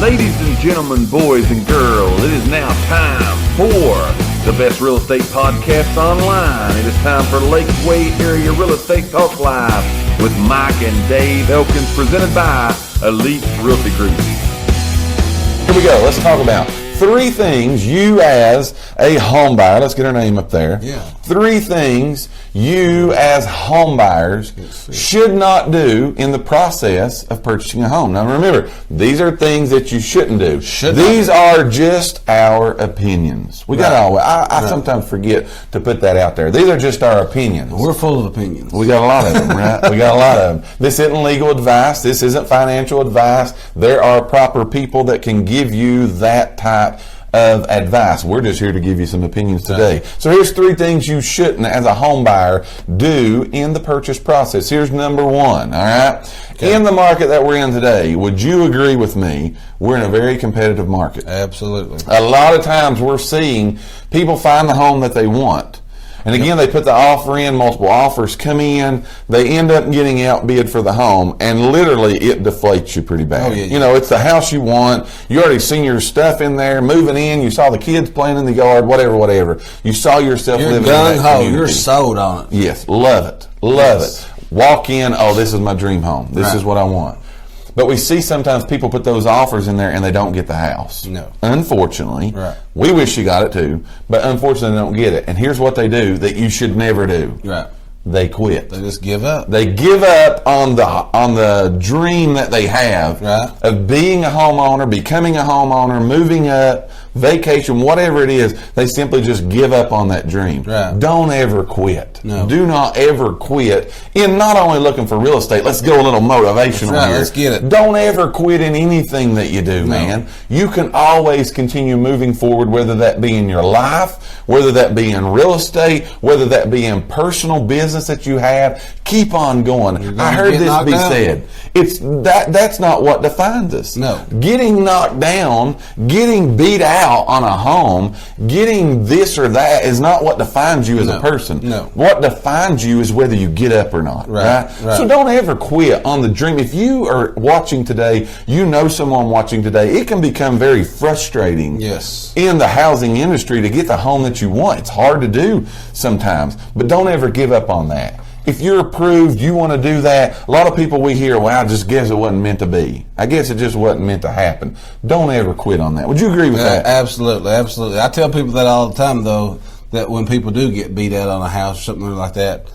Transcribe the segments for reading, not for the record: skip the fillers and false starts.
Ladies and gentlemen, boys and girls, it is now time for the best real estate podcast online. It is time for Lakeway Area Real Estate Talk Live with Mike and Dave Elkins, presented by Elite Realty Group. Here we go. Let's talk about 3 things you as a home buyer, let's get our name up there. 3 things you as home buyers should not do in the process of purchasing a home. Now remember, these are things that you shouldn't do. These are just our opinions. We got always, I sometimes forget to put that out there. These are just our opinions. We're full of opinions. We got a lot of them, right? We got a lot of them. This isn't legal advice. This isn't financial advice. There are proper people that can give you that type of advice. We're just here to give you some opinions today. So here's 3 things you shouldn't, as a home buyer, do in the purchase process. Here's number 1, all right? Okay. In the market that we're in today, would you agree with me, we're in a very competitive market? Absolutely. A lot of times we're seeing people find the home that they want. And again, they put the offer in, multiple offers come in, they end up getting outbid for the home, and literally it deflates you pretty bad. You know, it's the house you want, you already seen your stuff in there, moving in, you saw the kids playing in the yard, whatever. You saw yourself living in that community. You're sold on it. Yes, love it, love it. Walk in, oh, this is my dream home, this is what I want. But we see sometimes people put those offers in there and they don't get the house. No. Unfortunately. We wish you got it too, but unfortunately they don't get it. And here's what they do that you should never do. They quit. They just give up. They give up on the dream that they have of being a homeowner, becoming a homeowner, moving up, vacation, whatever it is. They simply just give up on that dream. Don't ever quit. No. Do not ever quit in not only looking for real estate. Let's go a little motivational here. Let's get it. Don't ever quit in anything that you do, man. You can always continue moving forward, whether that be in your life, whether that be in real estate, whether that be in personal business that you have. Keep on going. I heard this be said. It's that's not what defines us. No. Getting knocked down, getting beat out on a home, getting this or that is not what defines you as a person. No. What defines you is whether you get up or not. Right? So don't ever quit on the dream. If you are watching today, you know someone watching today, it can become very frustrating in the housing industry to get the home that you want. It's hard to do sometimes, but don't ever give up on that. If you're approved, you want to do that. A lot of people we hear, well, I just guess it wasn't meant to be. I guess it just wasn't meant to happen. Don't ever quit on that. Would you agree with that? Absolutely, absolutely. I tell people that all the time, though, that when people do get beat out on a house or something like that,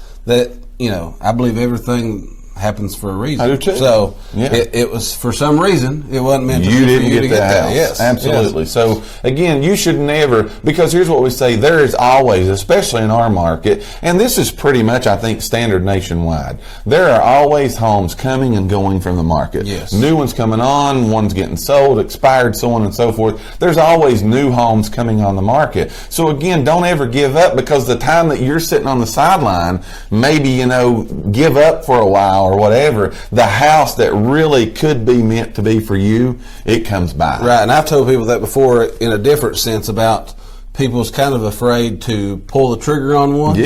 you know, I believe everything happens for a reason. I do too. So it was for some reason. It wasn't meant to you be didn't for you to get that house. Yes, absolutely. So again, you should never, because here's what we say: there is always, especially in our market, and this is pretty much, I think, standard nationwide. There are always homes coming and going from the market. New ones coming on, ones getting sold, expired, so on and so forth. There's always new homes coming on the market. So again, don't ever give up, because the time that you're sitting on the sideline, maybe, you know, give up for a while or whatever, the house that really could be meant to be for you, it comes by. Right, and I've told people that before in a different sense about people's kind of afraid to pull the trigger on one.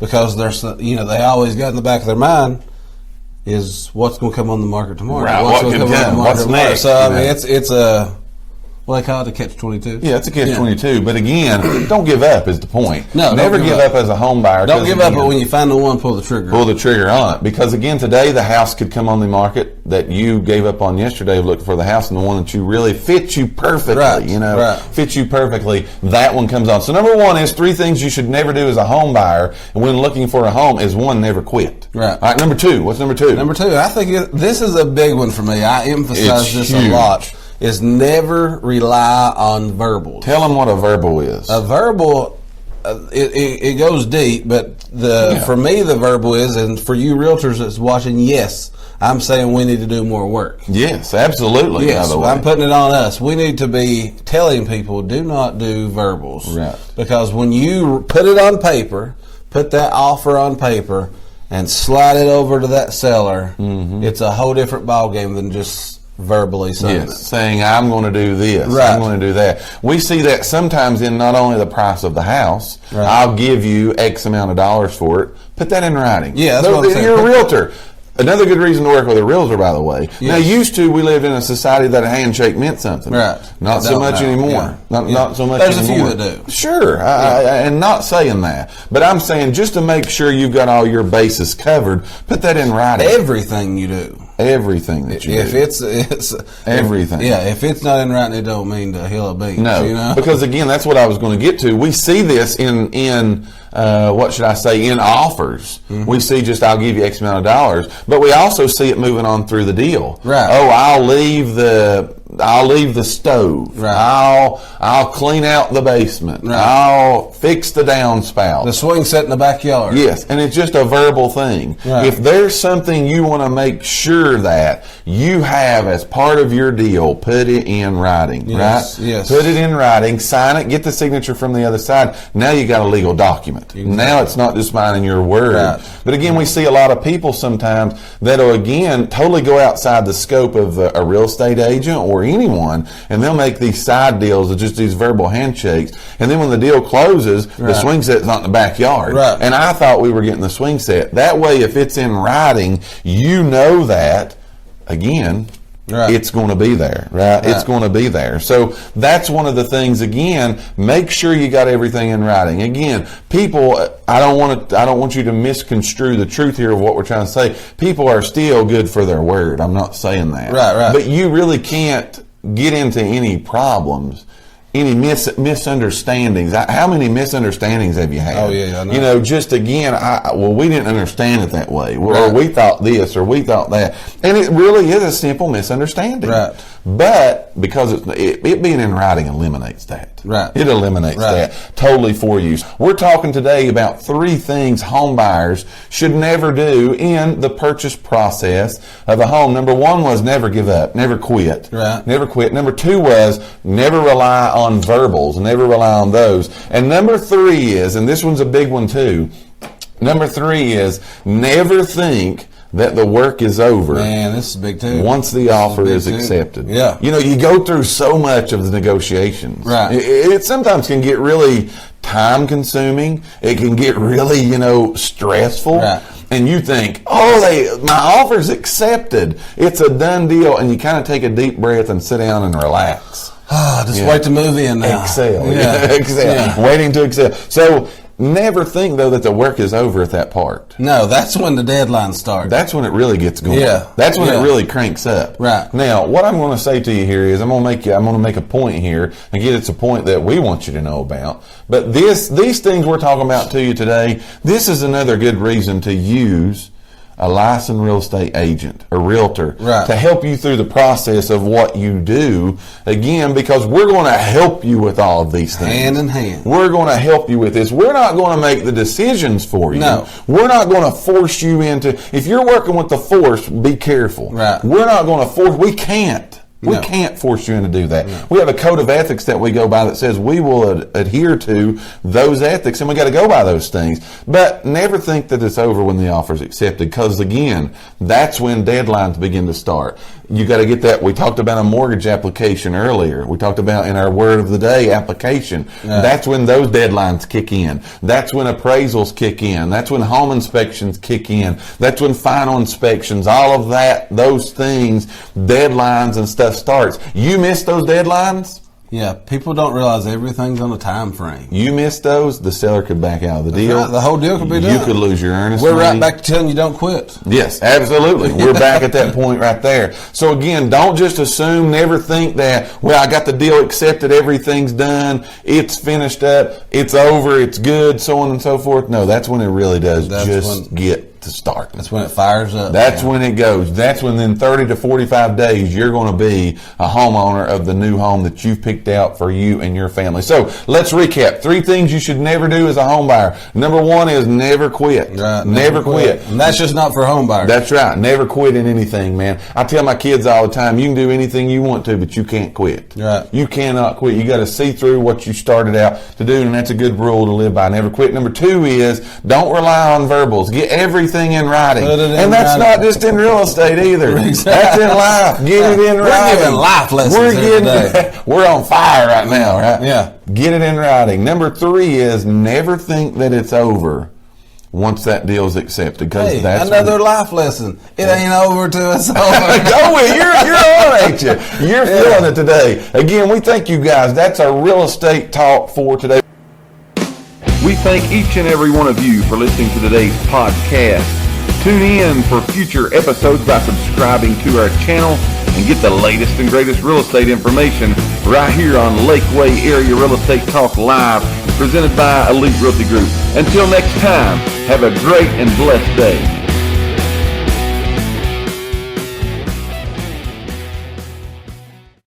Because there's, you know, they always got in the back of their mind is what's going to come on the market tomorrow. Right, what's going to come on the market tomorrow. Next? So, I mean, it's a, what they call it, a catch-22. Yeah, it's a catch-22. But again, don't give up is the point. No, never give up as a home buyer. Don't give up, but when you find the one, pull the trigger. Pull the trigger on it. Because again, today the house could come on the market that you gave up on yesterday looking for the house, and the one that you really fits you perfectly, fits you perfectly, that one comes on. So number 1 is 3 things you should never do as a home buyer when looking for a home is 1, never quit. All right, number 2. What's number 2? Number 2, I think this is a big one for me. I emphasize this a lot. Is never rely on verbals. Tell them what a verbal is. A verbal, it goes deep, but for me the verbal is, and for you realtors that's watching, yes, I'm saying we need to do more work. Yes, absolutely. Yes, I'm putting it on us. We need to be telling people, do not do verbals. Right. Because when you put it on paper, put that offer on paper, and slide it over to that seller, it's a whole different ballgame than just verbally saying saying I'm going to do this, I'm going to do that. We see that sometimes in not only the price of the house, I'll give you X amount of dollars for it, put that in writing. Yeah, that's what I'm saying. You're a realtor. Another good reason to work with a realtor, by the way. Yes. Now, used to, we lived in a society that a handshake meant something. Right. Not so much anymore. Yeah. Not so much There's anymore. a few that do. Sure. And not saying that. But I'm saying just to make sure you've got all your bases covered, put that in writing. Everything you do. Everything that you if do. it's everything. If it's not in writing, it don't mean the hill of beans. No, you know? Because again, that's what I was going to get to. We see this in what should I say, in offers. Mm-hmm. We see just, I'll give you X amount of dollars, but we also see it moving on through the deal. Right. Oh, I'll leave the stove. Right. I'll clean out the basement. Right. I'll fix the downspout. The swing set in the backyard. Yes, and it's just a verbal thing. Right. If there's something you want to make sure that you have as part of your deal, put it in writing, Yes, right? yes. Put it in writing, sign it, get the signature from the other side. Now you got a legal document. Exactly. Now it's not just mine and your word. Right. But again, we see a lot of people sometimes that'll, again, totally go outside the scope of a real estate agent or anyone, and they'll make these side deals of just these verbal handshakes. And then when the deal closes, the swing set's not in the backyard. Right. And I thought we were getting the swing set. That way, if it's in writing, you know that, again, it's going to be there, right? It's going to be there. So that's one of the things, again, make sure you got everything in writing. Again, people, I don't want you to misconstrue the truth here of what we're trying to say. People are still good for their word. I'm not saying that. Right. But you really can't get into any problems, any misunderstandings. How many misunderstandings have you had? Oh, yeah, I know. You know, just again, we didn't understand it that way. Or we thought this, or we thought that. And it really is a simple misunderstanding. Right. But because it being in writing eliminates that. Right. It eliminates that totally for you. We're talking today about 3 things home buyers should never do in the purchase process of a home. Number 1 was never give up, never quit. Right. Never quit. Number 2 was never rely on verbals, never rely on those. And number 3 is, and this one's a big one too, number 3 is never think that the work is over. Man, this is big too. Once the offer is accepted. Yeah. You know, you go through so much of the negotiations. Right. It sometimes can get really time consuming. It can get really, stressful. Right. And you think, my offer's accepted. It's a done deal. And you kind of take a deep breath and sit down and relax. Just wait to move in now. Exhale. Yeah. Exhale. Yeah. Waiting to exhale. So never think, though, that the work is over at that part. No, that's when the deadline starts. That's when it really gets going. Yeah. That's when it really cranks up. Right. Now, what I'm going to say to you here is I'm going to make a point here. Again, it's a point that we want you to know about. But these things we're talking about to you today, this is another good reason to use a licensed real estate agent, a realtor, to help you through the process of what you do. Again, because we're going to help you with all of these things. Hand in hand. We're going to help you with this. We're not going to make the decisions for you. No. We're not going to force you into, if you're working with the force, be careful. Right. We're not going to force, we can't. We can't force you into do that. No. We have a code of ethics that we go by that says we will adhere to those ethics, and we got to go by those things. But never think that it's over when the offer is accepted, because again, that's when deadlines begin to start. You got to get that. We talked about a mortgage application earlier. We talked about in our word of the day application. Yeah. That's when those deadlines kick in. That's when appraisals kick in. That's when home inspections kick in. That's when final inspections, all of that, those things, deadlines and stuff starts. You miss those deadlines? Yeah, people don't realize everything's on a time frame. You miss those, the seller could back out of the deal. Right. The whole deal could be done. You could lose your earnest money. We're right back to telling you don't quit. Yes, absolutely. We're back at that point right there. So again, don't just assume, never think that, well, I got the deal accepted, everything's done, it's finished up, it's over, it's good, so on and so forth. No, that's when it really does get to start. That's when it fires up. That's when it goes. That's when in 30 to 45 days you're going to be a homeowner of the new home that you've picked out for you and your family. So let's recap. 3 things you should never do as a home buyer. Number 1 is never quit. Right, never quit. And that's just not for home buyers. That's right. Never quit in anything, man. I tell my kids all the time, you can do anything you want to, but you can't quit. Right. You cannot quit. You got to see through what you started out to do, and that's a good rule to live by. Never quit. Number 2 is don't rely on verbals. Get everything in writing. And that's not just in real estate either. Exactly. That's in life. Get it in writing. We're giving life lessons We're on fire right now, right? Yeah. Get it in writing. Number 3 is never think that it's over once that deal is accepted. Because Hey, that's another life lesson. It ain't over till it's over. Go with you're on, ain't you? You're feeling it today. Again, we thank you guys. That's our real estate talk for today. We thank each and every one of you for listening to today's podcast. Tune in for future episodes by subscribing to our channel and get the latest and greatest real estate information right here on Lakeway Area Real Estate Talk Live, presented by Elite Realty Group. Until next time, have a great and blessed day.